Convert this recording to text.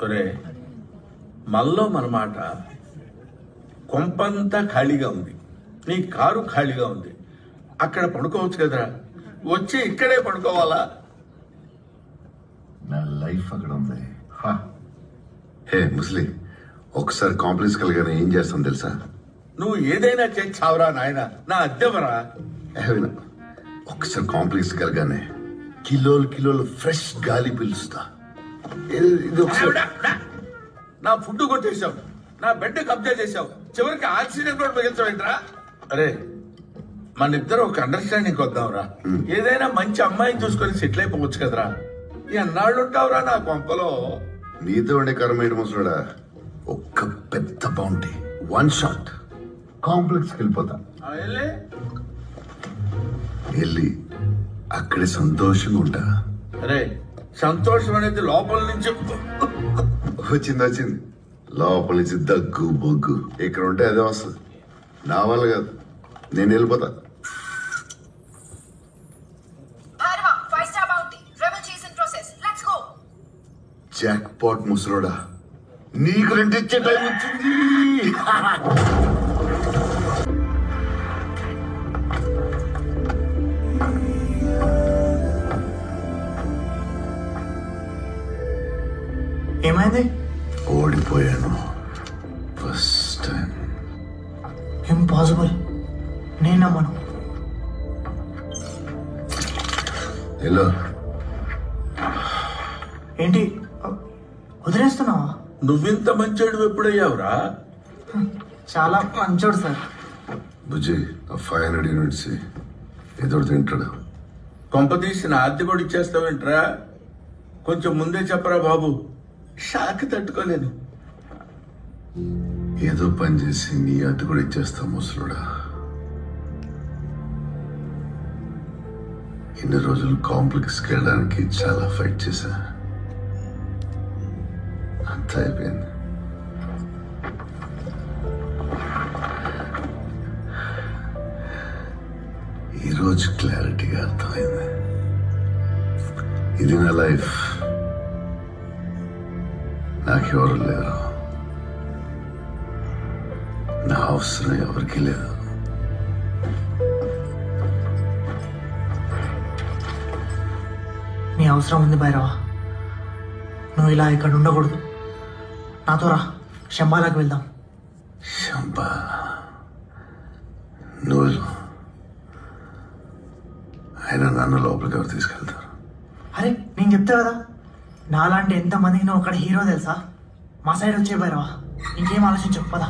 ఒరే మల్లో మనమాట కొంపంతా ఖాళీగా ఉంది, నీ కారు ఖాళీగా ఉంది, అక్కడ పడుకోవచ్చు కదరా, వచ్చి ఇక్కడే పడుకోవాలా? నా లైఫ్ అక్కడ ఉంది. హే ముస్లిం, ఒకసారి కాంప్లెక్స్ కలిగానే ఏం చేస్తాను తెలుసా? నువ్వు ఏదైనా చేసి చావరా నాయన, నా అద్దెవరా? విను, ఒకసారి కాంప్లెక్స్ కలగానే కిలోలు కిలోలు ఫ్రెష్ గాలి పీలుస్తా. ఇది ఒకసారి నా ఫుడ్ కొట్టేశావు, నా బెడ్ కబ్జా చేశావు, చివరికి ఆక్సిడెంట్ కూడా మిగిల్చవేంట్రా? అరే మన ఇద్దరు ఒక అండర్స్టాండింగ్ వద్దాంరా, ఏదైనా మంచి అమ్మాయిని చూసుకొని సెటిల్ అయిపోవచ్చు కదరా. ఎన్నాళ్ళు ఉంటావురా నా కొంపలో? నీతో ఉండే కరమేడు ముసలుడా, ఒక్క పెద్ద బౌంటీ, వన్ షాట్ కాంప్లెక్స్కి వెళ్ళిపోతా. వెళ్ళి అక్కడే సంతోషంగా ఉంటా. అరే సంతోషం అనేది లోపల నుంచి వచ్చింది, లోపల నుంచి దగ్గు బొగ్గు ఇక్కడ ఉంటే అదే వస్తుంది. నా వల్ల కాదు, నేను వెళ్ళిపోతా. జాక్ పాట్ ముసలోడా, నీకు రెంట్ ఇచ్చే టైం వచ్చింది. ఏమైంది? ఓడిపోయాను ఫస్ట్ టైం. ఇంపాసిబుల్, నేను నమ్మను. హలో, ఏంటి వదిలేస్తున్నావా? నువ్వింత మంచోడు ఎప్పుడయ్యావురా? చాలా మంచోడు సార్. బుజ్జి 500 యూనిట్స్ ఏదో తింటాడు. కొంపదీసి నా అద్దె కూడా ఇచ్చేస్తావేంట్రా? కొంచెం ముందే చెప్పరా బాబు, షాక్ తట్టుకోలేను. ఏదో పని చేసి నీ అద్దె కూడా ఇచ్చేస్తా ముసలుడా. ఇన్ని రోజులు కాంప్లెక్స్కి వెళ్ళడానికి చాలా ఫైట్ చేశా, అంతా అయిపోయింది. ఈరోజు క్లారిటీగా అర్థమైంది, ఇది నా లైఫ్, నాకెవరు లేరు, నా అవసరం ఎవరికి లేదు. నీ అవసరం ఉంది భైరవా, నువ్వు ఇలా ఇక్కడ ఉండకూడదు. నాతో రా, శంబాలకు వెళ్దాం. శంబా, నువ్వు ఆయన నన్ను లోపలికి ఎవరు తీసుకెళ్తారు? అరే నేను చెప్తా కదా, నాలాంటి ఎంతమందికి నువ్వు అక్కడ హీరో తెలుసా? మా సైడ్ వచ్చే భైరవా, ఇంకేం ఆలోచించవు, పదా.